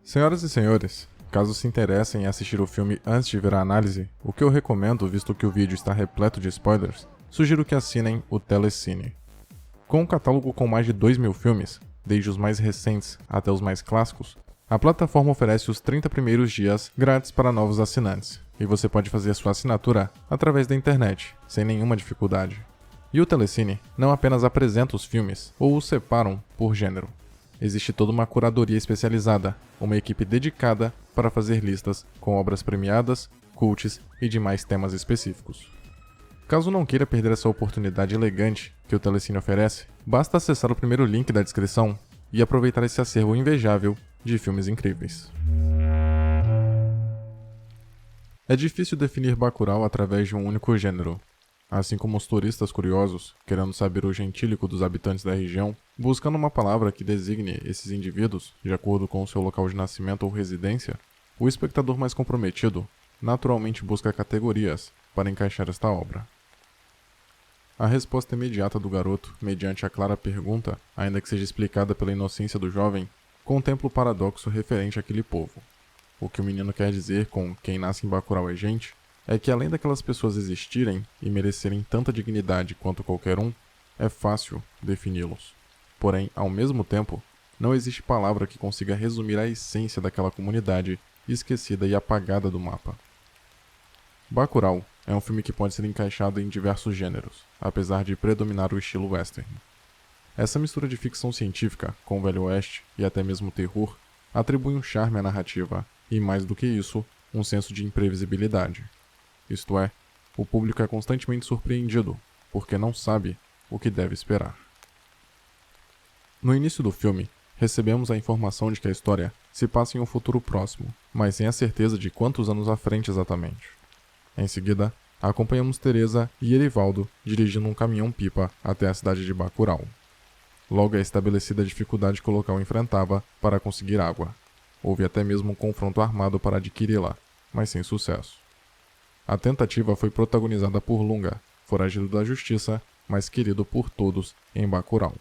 Senhoras e senhores, caso se interessem em assistir o filme antes de ver a análise, o que eu recomendo, visto que o vídeo está repleto de spoilers, sugiro que assinem o Telecine. Com um catálogo com mais de 2.000 filmes, desde os mais recentes até os mais clássicos, a plataforma oferece os 30 primeiros dias grátis para novos assinantes, e você pode fazer sua assinatura através da internet, sem nenhuma dificuldade. E o Telecine não apenas apresenta os filmes ou os separam por gênero. Existe toda uma curadoria especializada, uma equipe dedicada para fazer listas com obras premiadas, cults e demais temas específicos. Caso não queira perder essa oportunidade elegante que o Telecine oferece, basta acessar o primeiro link da descrição e aproveitar esse acervo invejável de filmes incríveis. É difícil definir Bacurau através de um único gênero. Assim como os turistas curiosos, querendo saber o gentílico dos habitantes da região, buscando uma palavra que designe esses indivíduos, de acordo com o seu local de nascimento ou residência, o espectador mais comprometido naturalmente busca categorias para encaixar esta obra. A resposta imediata do garoto, mediante a clara pergunta, ainda que seja explicada pela inocência do jovem, contempla o paradoxo referente àquele povo. O que o menino quer dizer com quem nasce em Bacurau é gente, é que além daquelas pessoas existirem e merecerem tanta dignidade quanto qualquer um, é fácil defini-los. Porém, ao mesmo tempo, não existe palavra que consiga resumir a essência daquela comunidade esquecida e apagada do mapa. Bacurau é um filme que pode ser encaixado em diversos gêneros, apesar de predominar o estilo western. Essa mistura de ficção científica com o Velho Oeste e até mesmo terror atribui um charme à narrativa e, mais do que isso, um senso de imprevisibilidade. Isto é, o público é constantemente surpreendido, porque não sabe o que deve esperar. No início do filme, recebemos a informação de que a história se passa em um futuro próximo, mas sem a certeza de quantos anos à frente exatamente. Em seguida, acompanhamos Teresa e Erivaldo dirigindo um caminhão-pipa até a cidade de Bacurau. Logo é estabelecida a dificuldade que o local enfrentava para conseguir água. Houve até mesmo um confronto armado para adquiri-la, mas sem sucesso. A tentativa foi protagonizada por Lunga, foragido da justiça, mas querido por todos em Bacurau.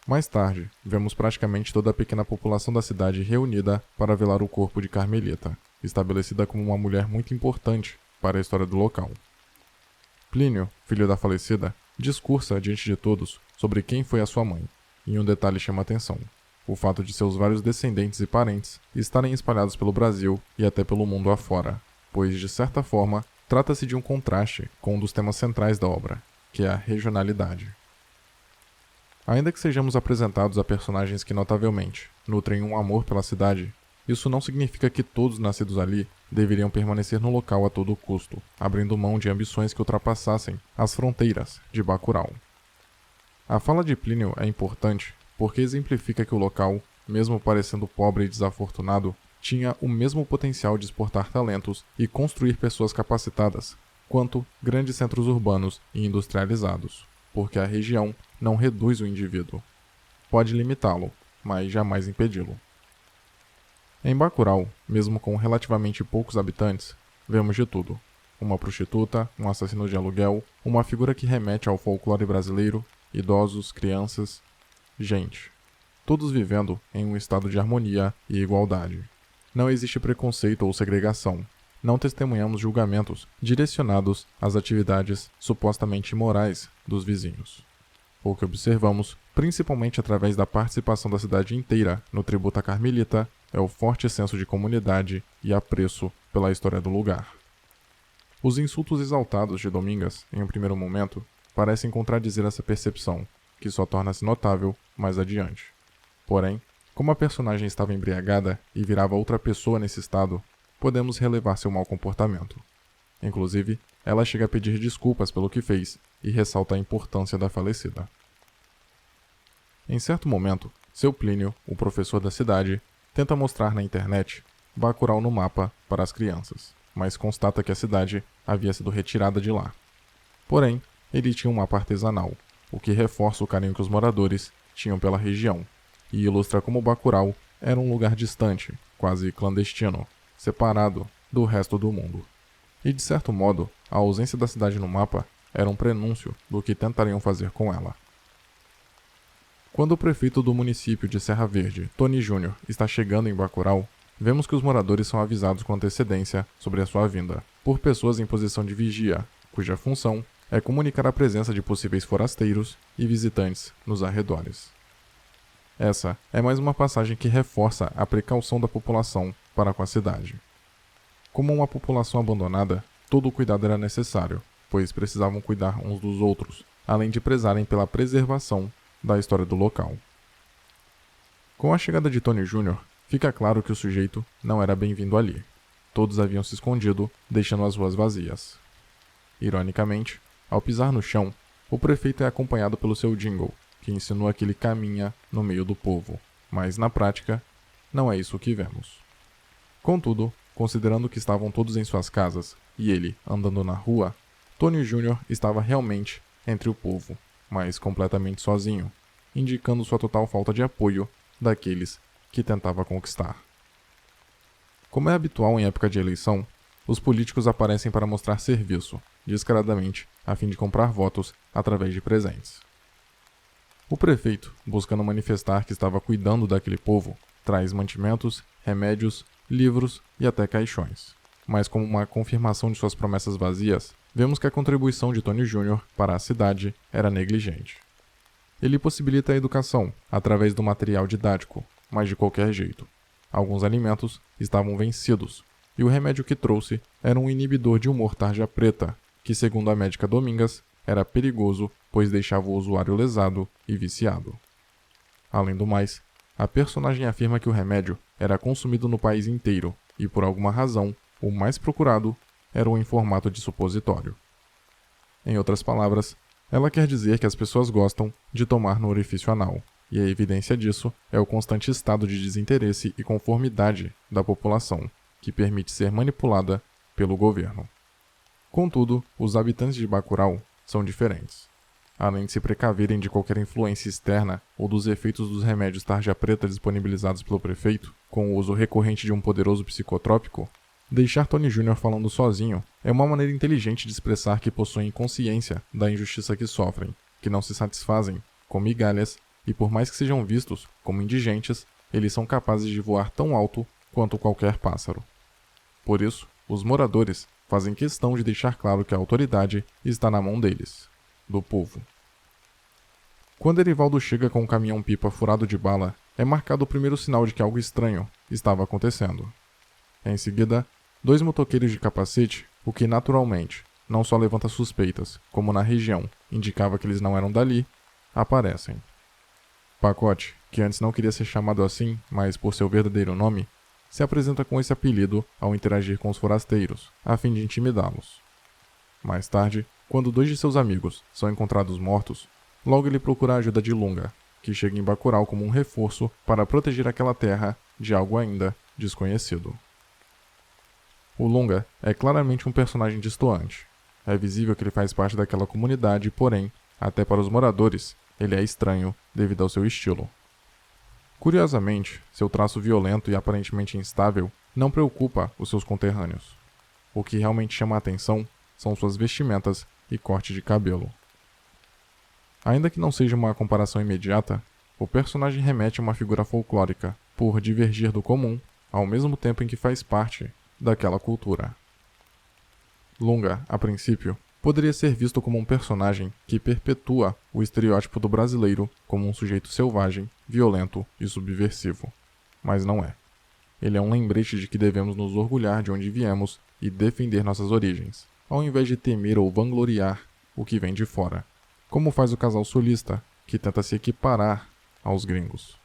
Mais tarde, vemos praticamente toda a pequena população da cidade reunida para velar o corpo de Carmelita, estabelecida como uma mulher muito importante para a história do local. Plínio, filho da falecida, discursa diante de todos sobre quem foi a sua mãe, e um detalhe chama atenção: o fato de seus vários descendentes e parentes estarem espalhados pelo Brasil e até pelo mundo afora, pois, de certa forma, trata-se de um contraste com um dos temas centrais da obra, que é a regionalidade. Ainda que sejamos apresentados a personagens que notavelmente nutrem um amor pela cidade, isso não significa que todos nascidos ali deveriam permanecer no local a todo custo, abrindo mão de ambições que ultrapassassem as fronteiras de Bacurau. A fala de Plínio é importante porque exemplifica que o local, mesmo parecendo pobre e desafortunado, tinha o mesmo potencial de exportar talentos e construir pessoas capacitadas, quanto grandes centros urbanos e industrializados, porque a região não reduz o indivíduo. Pode limitá-lo, mas jamais impedi-lo. Em Bacurau, mesmo com relativamente poucos habitantes, vemos de tudo: uma prostituta, um assassino de aluguel, uma figura que remete ao folclore brasileiro, idosos, crianças, gente. Todos vivendo em um estado de harmonia e igualdade. Não existe preconceito ou segregação. Não testemunhamos julgamentos direcionados às atividades supostamente imorais dos vizinhos. O que observamos, principalmente através da participação da cidade inteira no tributo à Carmelita, é o forte senso de comunidade e apreço pela história do lugar. Os insultos exaltados de Domingas, em um primeiro momento, parecem contradizer essa percepção, que só torna-se notável mais adiante. Porém, como a personagem estava embriagada e virava outra pessoa nesse estado, podemos relevar seu mau comportamento. Inclusive, ela chega a pedir desculpas pelo que fez e ressalta a importância da falecida. Em certo momento, seu Plínio, o professor da cidade, tenta mostrar na internet Bacurau no mapa para as crianças, mas constata que a cidade havia sido retirada de lá. Porém, ele tinha um mapa artesanal, o que reforça o carinho que os moradores tinham pela região, e ilustra como Bacurau era um lugar distante, quase clandestino, separado do resto do mundo. E de certo modo, a ausência da cidade no mapa era um prenúncio do que tentariam fazer com ela. Quando o prefeito do município de Serra Verde, Tony Júnior, está chegando em Bacurau, vemos que os moradores são avisados com antecedência sobre a sua vinda, por pessoas em posição de vigia, cuja função é comunicar a presença de possíveis forasteiros e visitantes nos arredores. Essa é mais uma passagem que reforça a precaução da população para com a cidade. Como uma população abandonada, todo o cuidado era necessário, pois precisavam cuidar uns dos outros, além de prezarem pela preservação da história do local. Com a chegada de Tony Júnior, fica claro que o sujeito não era bem-vindo ali. Todos haviam se escondido, deixando as ruas vazias. Ironicamente, ao pisar no chão, o prefeito é acompanhado pelo seu jingle, que insinua que ele caminha no meio do povo, mas na prática, não é isso que vemos. Contudo, considerando que estavam todos em suas casas e ele andando na rua, Tony Júnior estava realmente entre o povo, mas completamente sozinho, indicando sua total falta de apoio daqueles que tentava conquistar. Como é habitual em época de eleição, os políticos aparecem para mostrar serviço, descaradamente, a fim de comprar votos através de presentes. O prefeito, buscando manifestar que estava cuidando daquele povo, traz mantimentos, remédios, livros e até caixões. Mas como uma confirmação de suas promessas vazias, vemos que a contribuição de Tony Júnior para a cidade era negligente. Ele possibilita a educação através do material didático, mas de qualquer jeito. Alguns alimentos estavam vencidos, e o remédio que trouxe era um inibidor de humor tarja preta, que, segundo a médica Domingas, era perigoso, pois deixava o usuário lesado e viciado. Além do mais, a personagem afirma que o remédio era consumido no país inteiro e, por alguma razão, o mais procurado era o em formato de supositório. Em outras palavras, ela quer dizer que as pessoas gostam de tomar no orifício anal, e a evidência disso é o constante estado de desinteresse e conformidade da população, que permite ser manipulada pelo governo. Contudo, os habitantes de Bacurau são diferentes. Além de se precaverem de qualquer influência externa ou dos efeitos dos remédios tarja preta disponibilizados pelo prefeito, com o uso recorrente de um poderoso psicotrópico, deixar Tony Júnior falando sozinho é uma maneira inteligente de expressar que possuem consciência da injustiça que sofrem, que não se satisfazem com migalhas e, por mais que sejam vistos como indigentes, eles são capazes de voar tão alto quanto qualquer pássaro. Por isso, os moradores fazem questão de deixar claro que a autoridade está na mão deles, do povo. Quando Erivaldo chega com um caminhão-pipa furado de bala, é marcado o primeiro sinal de que algo estranho estava acontecendo. Em seguida, 2 motoqueiros de capacete, o que naturalmente não só levanta suspeitas, como na região indicava que eles não eram dali, aparecem. Pacote, que antes não queria ser chamado assim, mas por seu verdadeiro nome, se apresenta com esse apelido ao interagir com os forasteiros, a fim de intimidá-los. Mais tarde, quando 2 de seus amigos são encontrados mortos, logo ele procura a ajuda de Lunga, que chega em Bacurau como um reforço para proteger aquela terra de algo ainda desconhecido. O Lunga é claramente um personagem destoante. É visível que ele faz parte daquela comunidade, porém, até para os moradores, ele é estranho devido ao seu estilo. Curiosamente, seu traço violento e aparentemente instável não preocupa os seus conterrâneos. O que realmente chama a atenção são suas vestimentas e corte de cabelo. Ainda que não seja uma comparação imediata, o personagem remete a uma figura folclórica, por divergir do comum, ao mesmo tempo em que faz parte daquela cultura. Lunga, a princípio, poderia ser visto como um personagem que perpetua o estereótipo do brasileiro como um sujeito selvagem, violento e subversivo. Mas não é. Ele é um lembrete de que devemos nos orgulhar de onde viemos e defender nossas origens, ao invés de temer ou vangloriar o que vem de fora, como faz o casal sulista, que tenta se equiparar aos gringos.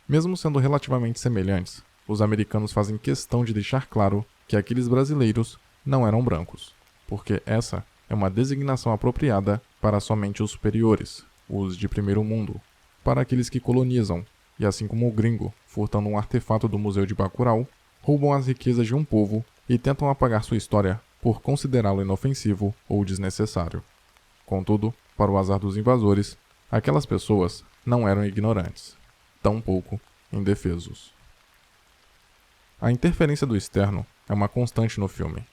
Mesmo sendo relativamente semelhantes, os americanos fazem questão de deixar claro que aqueles brasileiros não eram brancos, porque essa é uma designação apropriada para somente os superiores, os de primeiro mundo, para aqueles que colonizam, e assim como o gringo, furtando um artefato do Museu de Bacurau, roubam as riquezas de um povo e tentam apagar sua história por considerá-lo inofensivo ou desnecessário. Contudo, para o azar dos invasores, aquelas pessoas não eram ignorantes, tampouco indefesos. A interferência do externo é uma constante no filme.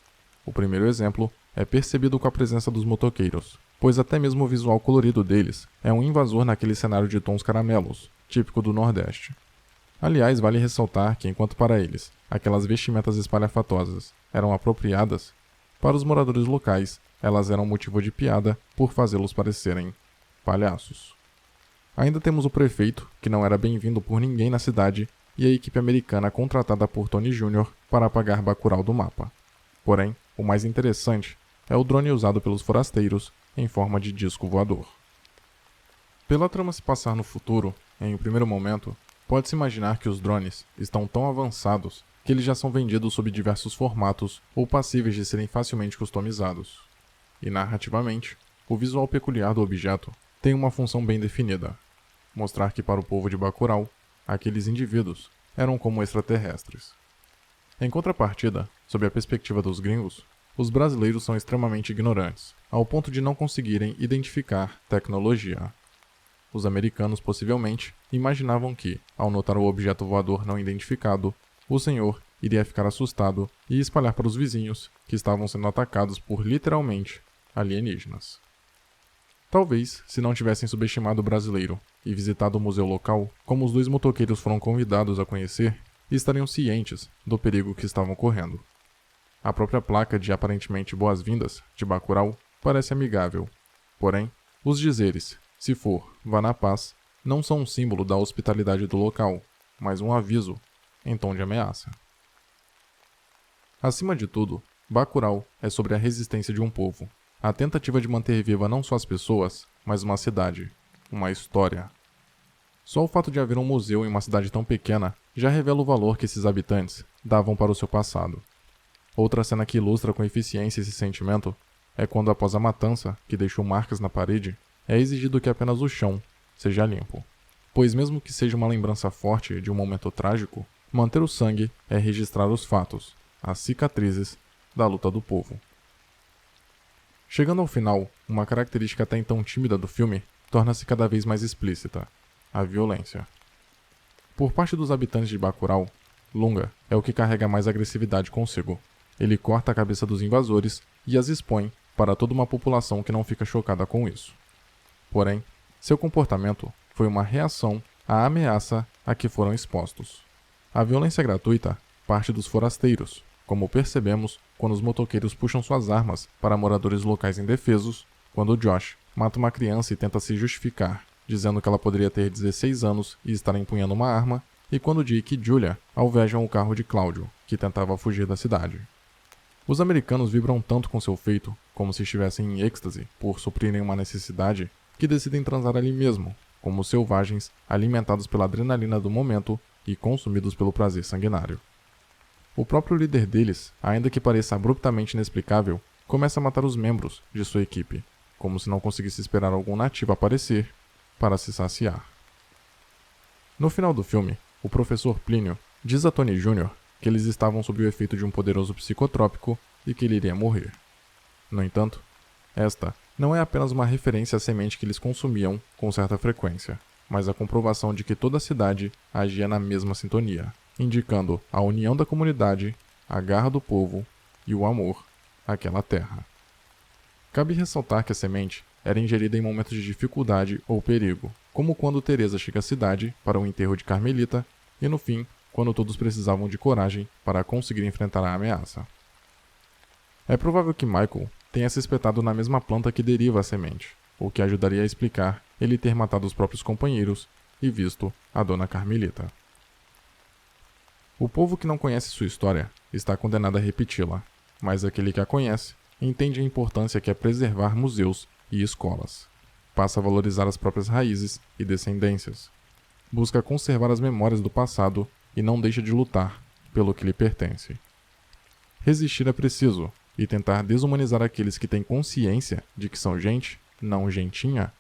O primeiro exemplo é percebido com a presença dos motoqueiros, pois até mesmo o visual colorido deles é um invasor naquele cenário de tons caramelos, típico do Nordeste. Aliás, vale ressaltar que enquanto para eles, aquelas vestimentas espalhafatosas eram apropriadas, para os moradores locais, elas eram motivo de piada por fazê-los parecerem palhaços. Ainda temos o prefeito, que não era bem-vindo por ninguém na cidade, e a equipe americana contratada por Tony Jr. para apagar Bacurau do mapa. Porém, o mais interessante é o drone usado pelos forasteiros em forma de disco voador. Pela trama se passar no futuro, em um primeiro momento, pode-se imaginar que os drones estão tão avançados que eles já são vendidos sob diversos formatos ou passíveis de serem facilmente customizados. E narrativamente, o visual peculiar do objeto tem uma função bem definida: mostrar que para o povo de Bacurau, aqueles indivíduos eram como extraterrestres. Em contrapartida, sob a perspectiva dos gringos, os brasileiros são extremamente ignorantes, ao ponto de não conseguirem identificar tecnologia. Os americanos possivelmente imaginavam que, ao notar o objeto voador não identificado, o senhor iria ficar assustado e espalhar para os vizinhos que estavam sendo atacados por literalmente alienígenas. Talvez, se não tivessem subestimado o brasileiro e visitado o museu local, como os dois motoqueiros foram convidados a conhecer, estariam cientes do perigo que estavam correndo. A própria placa de aparentemente boas-vindas de Bacurau parece amigável, porém, os dizeres "se for, vá na paz" não são um símbolo da hospitalidade do local, mas um aviso em tom de ameaça. Acima de tudo, Bacurau é sobre a resistência de um povo, a tentativa de manter viva não só as pessoas, mas uma cidade, uma história. Só o fato de haver um museu em uma cidade tão pequena já revela o valor que esses habitantes davam para o seu passado. Outra cena que ilustra com eficiência esse sentimento é quando, após a matança, que deixou marcas na parede, é exigido que apenas o chão seja limpo. Pois mesmo que seja uma lembrança forte de um momento trágico, manter o sangue é registrar os fatos, as cicatrizes da luta do povo. Chegando ao final, uma característica até então tímida do filme torna-se cada vez mais explícita: a violência. Por parte dos habitantes de Bacurau, Lunga é o que carrega mais agressividade consigo. Ele corta a cabeça dos invasores e as expõe para toda uma população que não fica chocada com isso. Porém, seu comportamento foi uma reação à ameaça a que foram expostos. A violência gratuita parte dos forasteiros, como percebemos quando os motoqueiros puxam suas armas para moradores locais indefesos, quando Josh mata uma criança e tenta se justificar, dizendo que ela poderia ter 16 anos e estar empunhando uma arma, e quando Dick e Julia alvejam o carro de Cláudio, que tentava fugir da cidade. Os americanos vibram tanto com seu feito, como se estivessem em êxtase por suprirem uma necessidade, que decidem transar ali mesmo, como selvagens alimentados pela adrenalina do momento e consumidos pelo prazer sanguinário. O próprio líder deles, ainda que pareça abruptamente inexplicável, começa a matar os membros de sua equipe, como se não conseguisse esperar algum nativo aparecer para se saciar. No final do filme, o professor Plínio diz a Tony Jr. que eles estavam sob o efeito de um poderoso psicotrópico e que ele iria morrer. No entanto, esta não é apenas uma referência à semente que eles consumiam com certa frequência, mas a comprovação de que toda a cidade agia na mesma sintonia, indicando a união da comunidade, a garra do povo e o amor àquela terra. Cabe ressaltar que a semente era ingerida em momentos de dificuldade ou perigo, como quando Teresa chega à cidade para o enterro de Carmelita e, no fim, quando todos precisavam de coragem para conseguir enfrentar a ameaça. É provável que Michael tenha se espetado na mesma planta que deriva a semente, o que ajudaria a explicar ele ter matado os próprios companheiros e visto a Dona Carmelita. O povo que não conhece sua história está condenado a repeti-la, mas aquele que a conhece entende a importância que é preservar museus e escolas. Passa a valorizar as próprias raízes e descendências. Busca conservar as memórias do passado e não deixa de lutar pelo que lhe pertence. Resistir é preciso, e tentar desumanizar aqueles que têm consciência de que são gente, não gentinha,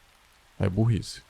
é burrice.